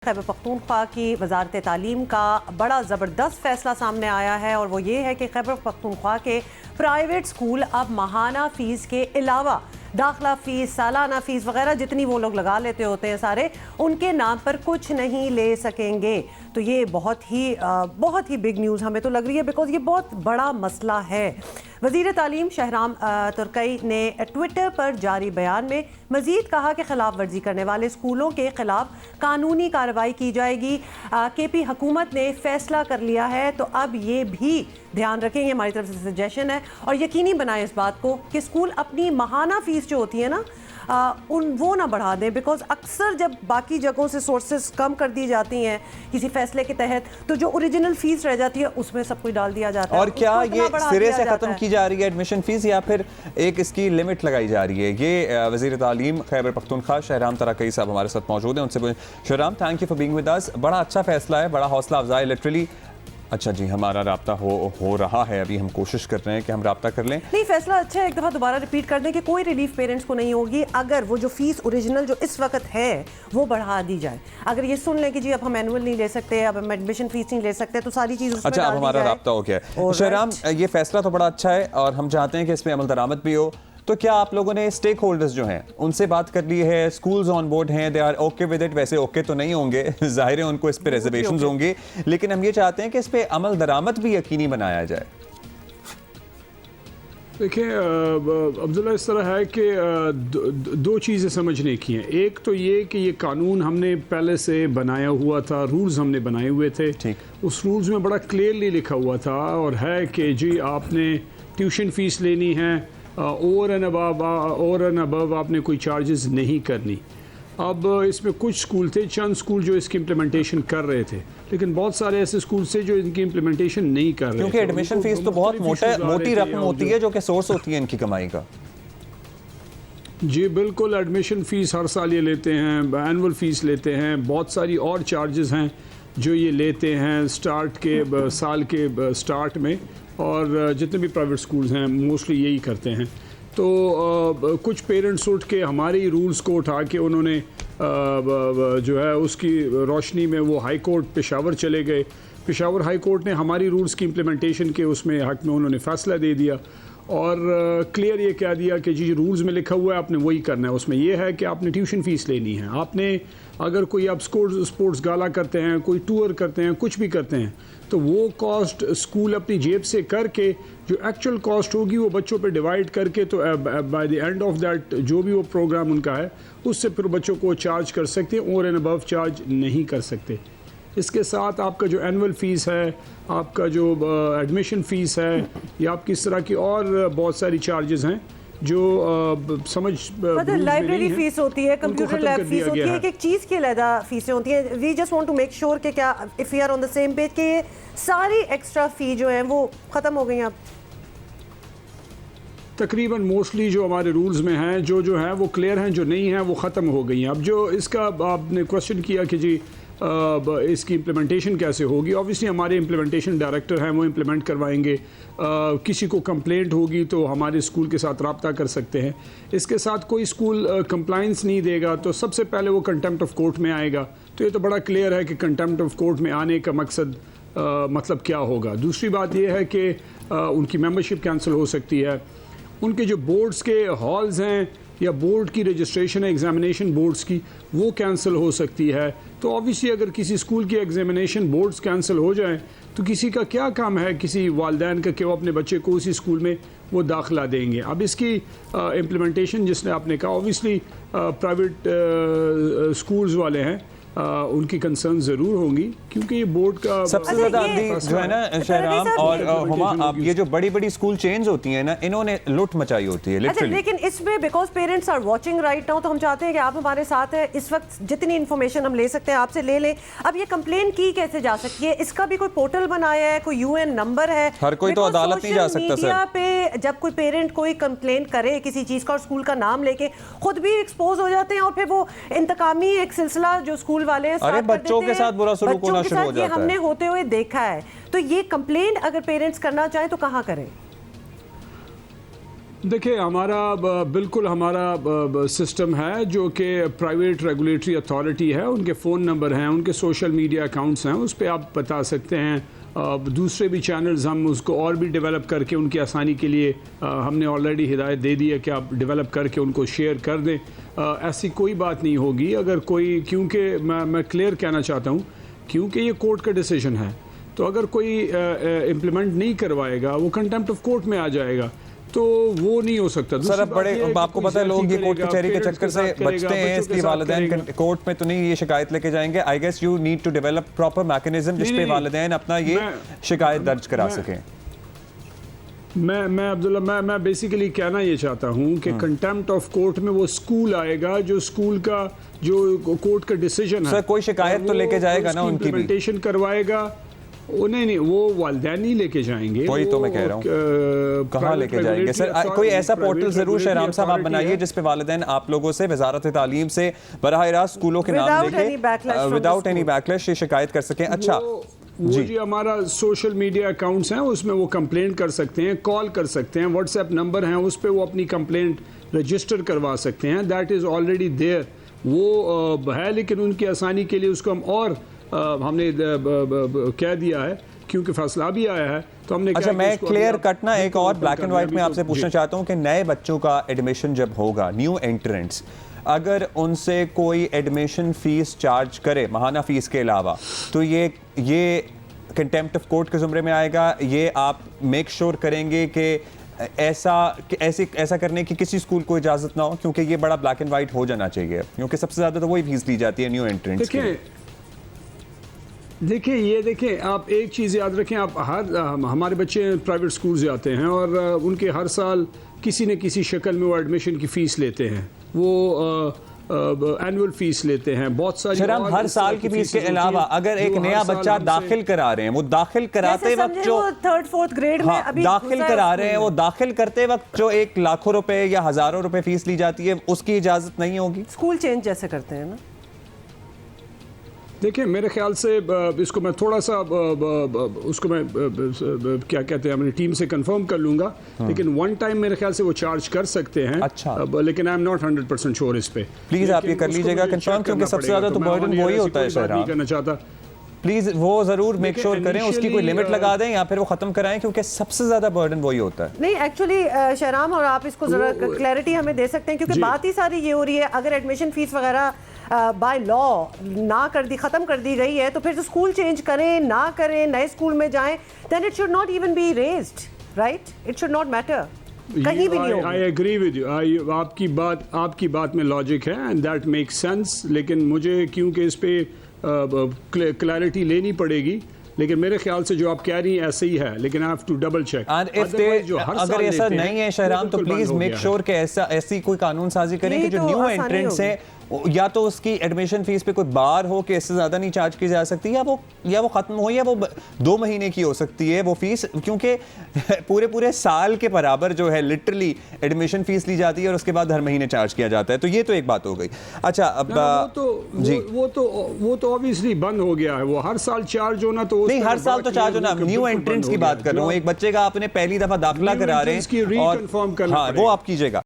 खैबर पख्तूनख्वा की वजारत तालीम का बड़ा ज़बरदस्त फैसला सामने आया है और वो ये है कि खैबर पख्तूनख्वा के प्राइवेट स्कूल अब माहाना फ़ीस के अलावा दाखिला फ़ीस, सालाना फ़ीस वगैरह जितनी वो लोग लगा लेते होते हैं सारे, उनके नाम पर कुछ नहीं ले सकेंगे। तो ये बहुत ही बिग न्यूज़ हमें तो लग रही है, बिकॉज ये बहुत बड़ा मसला है। वज़ीर तालीम शहराम तुर्कई ने ट्विटर पर जारी बयान में मज़ीद कहा कि खिलाफ वर्जी करने वाले स्कूलों के खिलाफ कानूनी कार्रवाई की जाएगी। KP हुकूमत ने फैसला कर लिया है, तो अब ये भी ध्यान रखें, ये हमारी तरफ से सजेशन है, और यकीनी बनाएं इस बात को कि स्कूल अपनी माहाना फ़ीस जो होती है ना वो ना बढ़ा दें, बिकॉज अक्सर जब बाकी जगहों से सोर्सेज कम कर दी जाती हैं किसी फैसले के तहत, तो जो ओरिजिनल फीस रह जाती है उसमें सब कुछ डाल दिया जाता है। और क्या ये सिरे से खत्म की जा रही है एडमिशन फीस, या फिर एक इसकी लिमिट लगाई जा रही है? ये वज़ीर तालीम खैबर पख्तूनख्वा शहराम तुर्कई साहब हमारे साथ मौजूद हैं, उनसे Shahram, thank you for being with us. बड़ा अच्छा फैसला है, बड़ा हौसला अफजाई लिटरली। अच्छा जी, हमारा राब्ता हो रहा है, अभी हम कोशिश कर रहे हैं कि हम राब्ता कर लें। नहीं, फैसला अच्छा है, एक दफ़ा दोबारा रिपीट कर दें कि कोई रिलीफ पेरेंट्स को नहीं होगी अगर वो जो फीस ओरिजिनल जो इस वक्त है वो बढ़ा दी जाए। अगर ये सुन लें कि जी अब हम एनुअल नहीं ले सकते, अब हम एडमिशन फीस नहीं ले सकते, तो सारी चीज़ अच्छा, अब हमारा राब्ता हो गया है। शहराम, ये फैसला तो बड़ा अच्छा है और हम चाहते हैं कि इसमें अमल दरामद भी हो। तो क्या आप लोगों ने स्टेक होल्डर्स जो हैं उनसे बात कर ली है? स्कूल्स ऑन बोर्ड हैं, they are okay with it? वैसे ओके तो नहीं होंगे, जाहिर है उनको इस पे रिजर्वेशंस होंगे, लेकिन हम ये चाहते हैं कि इस पे अमल दरामद भी यकीनी बनाया जाए। देखिए अब्दुल्ला, इस तरह है कि दो चीज़ें समझने की हैं। एक तो ये कि ये कानून हमने पहले से बनाया हुआ था, रूल्स हमने बनाए हुए थे, उस रूल्स में बड़ा क्लियरली लिखा हुआ था और है कि जी आपने ट्यूशन फीस लेनी है, ओवर एंड अबव आपने कोई चार्जेस नहीं करनी। अब इसमें कुछ स्कूल थे, चंद स्कूल जो इसकी इम्प्लीमेंटेशन कर रहे थे, लेकिन बहुत सारे ऐसे स्कूल थे जो इनकी इम्प्लीमेंटेशन नहीं कर रहे, क्योंकि एडमिशन फीस तो बहुत मोटी रकम होती है जो कि सोर्स होती है इनकी कमाई का। जी बिल्कुल, एडमिशन फ़ीस हर साल ये लेते हैं, एनुअल फ़ीस लेते हैं, बहुत सारी और चार्जेस हैं जो ये लेते हैं साल के स्टार्ट में, और जितने भी प्राइवेट स्कूल्स हैं मोस्टली यही करते हैं। तो कुछ पेरेंट्स उठ के हमारे ही रूल्स को उठा के उन्होंने जो है उसकी रोशनी में वो हाई कोर्ट पेशावर चले गए। पेशावर हाई कोर्ट ने हमारी रूल्स की इम्प्लीमेंटेशन के उसमें हक में उन्होंने फ़ैसला दे दिया और क्लियर ये कह दिया कि जी रूल्स में लिखा हुआ है आपने वही करना है। उसमें यह है कि आपने ट्यूशन फ़ीस लेनी है, आपने अगर कोई आप स्पोर्ट्स गाला करते हैं, कोई टूर करते हैं, कुछ भी करते हैं, तो वो कॉस्ट स्कूल अपनी जेब से करके जो एक्चुअल कॉस्ट होगी वो बच्चों पे डिवाइड करके, तो by the end of that जो भी वो प्रोग्राम उनका है उससे फिर बच्चों को चार्ज कर सकते हैं, ओवर एंड अबव चार्ज नहीं कर सकते। इसके साथ आपका जो एनुअल फ़ीस है, आपका जो एडमिशन फ़ीस है, या आपकी इस तरह की और बहुत सारी चार्जेस हैं जो लाइब्रेरी फीस होती है, कंप्यूटर लैब फीस होती है, एक चीज़ की अलग फीसें होती हैं। We just want to make sure कि क्या if we are on the same page कि ये सारी एक्स्ट्रा फ़ी जो है वो ख़त्म हो गई। अब तकरीबन मोस्टली जो हमारे रूल्स में हैं जो हैं वो क्लियर हैं, जो नहीं हैं वो ख़त्म हो गई हैं। अब जो इसका आपने क्वेश्चन किया कि जी इसकी इम्प्लीमेंटेशन कैसे होगी, ऑब्वियसली हमारे इम्प्लीमेंटेशन डायरेक्टर हैं, वो इम्प्लीमेंट करवाएंगे। किसी को कंप्लेंट होगी तो हमारे स्कूल के साथ रब्ता कर सकते हैं। इसके साथ कोई स्कूल कंप्लाइंस नहीं देगा तो सबसे पहले वो कंटेम्प्ट ऑफ कोर्ट में आएगा। तो ये तो बड़ा क्लियर है कि कंटेम्प्ट ऑफ कोर्ट में आने का मकसद मतलब क्या होगा। दूसरी बात ये है कि उनकी मेंबरशिप कैंसिल हो सकती है, उनके जो बोर्ड्स के हॉल्स हैं या बोर्ड की रजिस्ट्रेशन है एग्जामिनेशन बोर्ड्स की, वो कैंसिल हो सकती है। तो ऑब्वियसली अगर किसी स्कूल की एग्जामिनेशन बोर्ड्स कैंसिल हो जाए तो किसी का क्या काम है, किसी वालिदैन का, कि वो अपने बच्चे को उसी स्कूल में वो दाखिला देंगे। अब इसकी इम्प्लीमेंटेशन जिसने आपने कहा, ऑब्वियसली प्राइवेट स्कूल्स वाले हैं, उनकी कंसर्न जरूर होंगी क्योंकि ये बोर्ड का सबसे ज्यादा जो है ना शहराम और हुमा, आप ये जो बड़ी बड़ी स्कूल चेंज होती हैं ना, इन्होंने लूट मचाई होती है लिटरली। लेकिन इसमें because parents are watching right now, तो हम चाहते हैं कि आप हमारे साथ हैं इस वक्त, जितनी इन्फॉर्मेशन हम ले सकते हैं आपसे ले लें। अब ये कंप्लेन की कैसे जा सकती है? इसका भी कोई पोर्टल बनाया है, कोई UN नंबर है? हर कोई तो अदालत नहीं जा सकता सर। पे जब कोई पेरेंट कोई कंप्लेन करे किसी चीज का और स्कूल का नाम लेके खुद भी एक्सपोज हो जाते हैं, और फिर वो इंतकामी एक सिलसिला जो स्कूल वाले बच्चों के साथ बुरा सलूक होना शुरू हो जाता है। हमने होते हुए देखा है। तो ये कंप्लेंट अगर पेरेंट्स करना चाहें तो कहां करें? देखिए बिल्कुल हमारा सिस्टम है जो कि प्राइवेट रेगुलेटरी अथॉरिटी है, उनके फ़ोन नंबर हैं, उनके सोशल मीडिया अकाउंट्स हैं, उस पर आप बता सकते हैं। दूसरे भी चैनल्स हम उसको और भी डेवलप करके उनकी आसानी के लिए हमने ऑलरेडी हिदायत दे दी है कि आप डेवलप करके उनको शेयर कर दें। ऐसी कोई बात नहीं होगी अगर कोई, क्योंकि मैं क्लियर कहना चाहता हूँ, क्योंकि ये कोर्ट का डिसीजन है, तो अगर कोई इम्प्लीमेंट नहीं करवाएगा वो कंटेम्प्ट ऑफ कोर्ट में आ जाएगा, तो वो नहीं हो सकता। सर अब बड़े आपको पता है लोग ये कोर्ट कचहरी के चक्कर से बचते हैं, इसलिए वालिदैन कोर्ट में तो नहीं ये शिकायत लेके जाएंगे। I guess you need to develop proper mechanism जिस पे वालिदैन अपना ये शिकायत दर्ज करा सकें। मैं अब्दुल्ला मैं बेसिकली कहना ये चाहता हूँ कि कंटेम्प्ट ऑफ कोर्ट में वो स्कूल आएगा जो स्कूल का जो कोर्ट का डिसीजन है। सर कोई शिकायत तो लेके जाएगा ना, उनकी इम्प्लीमेंटेशन करवाएगा। नहीं वो वालिदैन ही लेके जाएंगे। वही तो मैं कह रहा हूँ, कहाँ लेके जाएंगे सर? कोई ऐसा पोर्टल जरूर शहराम साहब आप बनाइए जिसपे वालिदैन आप लोगों से वजारत तालीम से बराह रास्त स्कूलों के नाम लेके विदाउट एनी बैकलैश ये शिकायत कर सकें। अच्छा वो जी हमारा सोशल मीडिया अकाउंट्स हैं, उसमें वो कंप्लेंट कर सकते हैं, कॉल कर सकते हैं, व्हाट्सएप नंबर हैं, उस पर वो अपनी कंप्लेंट रजिस्टर करवा सकते हैं। दैट इज़ ऑलरेडी देयर, वो है, लेकिन उनकी आसानी के लिए उसको हम और हमने कह दिया है क्योंकि फैसला भी आया है, तो हमने अच्छा मैं क्लियर कट ना एक और ब्लैक एंड व्हाइट में आपसे पूछना चाहता हूँ कि नए बच्चों का एडमिशन जब होगा, न्यू एंट्रेंट्स, अगर उनसे कोई एडमिशन फीस चार्ज करे माहाना फीस के अलावा, तो ये कंटेम्प्ट ऑफ कोर्ट के ज़ुमरे में आएगा? ये आप मेक श्योर करेंगे कि ऐसा करने की किसी स्कूल को इजाज़त ना हो? क्योंकि ये बड़ा ब्लैक एंड व्हाइट हो जाना चाहिए, क्योंकि सबसे ज़्यादा तो वही फीस ली जाती है न्यू एंट्रेंट्स की। देखिए आप एक चीज़ याद रखें, आप हमारे बच्चे प्राइवेट स्कूल जाते हैं और उनके हर साल किसी न किसी शक्ल में वो एडमिशन की फ़ीस लेते हैं, वो एनुअल फीस लेते हैं, बहुत सारी। सर हम हर साल की फीस के अलावा अगर एक नया बच्चा दाखिल करा रहे हैं, वो दाखिल कराते वक्त जो थर्ड फोर्थ ग्रेड में अभी दाखिल करा रहे हैं, वो दाखिल करते वक्त जो एक लाखों रुपए या हजारों रुपए फीस ली जाती है, उसकी इजाजत नहीं होगी? स्कूल चेंज जैसे करते हैं ना। देखिए मेरे ख्याल से इसको मैं थोड़ा सा उसको मैं क्या कहते हैं अपनी टीम से कंफर्म कर लूंगा, लेकिन वन टाइम मेरे ख्याल से वो चार्ज कर सकते हैं। अच्छा। लेकिन आई एम नॉट 100% श्योर इस पे। प्लीज आप ये कर लीजिएगा कंफर्म, क्योंकि सबसे ज्यादा तो बर्डन वही होता है शहराम। करना चाहता प्लीज वो जरूर मेक श्योर करें, उसकी कोई लिमिट लगा दें या फिर वो खत्म कराएं, क्योंकि सबसे ज्यादा बर्डन वही होता है। नहीं एक्चुअली शहराम, और आप इसको जरा क्लैरिटी हमें दे सकते हैं, क्योंकि बात ही सारी ये हो रही है, अगर एडमिशन फीस वगैरह बाय लॉ ना कर दी, खत्म कर दी गई है, तो फिर तो स्कूल चेंज करें ना करें, नए स्कूल में जाएं, then it should not even be raised, right? It should not matter, कहीं भी नहीं होगा। आई एग्री विद यू, आपकी बात में लॉजिक है एंड दैट मेक्स सेंस, लेकिन मुझे क्योंकि इस पे क्लैरिटी लेनी पड़ेगी, लेकिन मेरे ख्याल से जो आप कह रही हैं ऐसे ही है, लेकिन I have to double check. अगर ऐसा नहीं है शहराम, तो प्लीज मेक श्योर कि ऐसी कोई कानून साजी करें कि जो न्यू एंट्रेंट्स है, या तो उसकी एडमिशन फीस पे कोई बार हो कि इससे ज़्यादा नहीं चार्ज की जा सकती, या वो ख़त्म हो, या वो 2 महीने की हो सकती है वो फीस, क्योंकि पूरे साल के बराबर जो है लिटरली एडमिशन फीस ली जाती है और उसके बाद हर महीने चार्ज किया जाता है। तो ये तो एक बात हो गई। अच्छा अब वो तो ऑब्वियसली बंद हो गया है, वो हर साल चार्ज होना, तो नहीं हर साल तो चार्ज होना, न्यू एंट्रेंट्स की बात कर रहा हूँ, एक बच्चे का आपने पहली दफा दाखिला करा रहे हैं, वो आप कीजिएगा।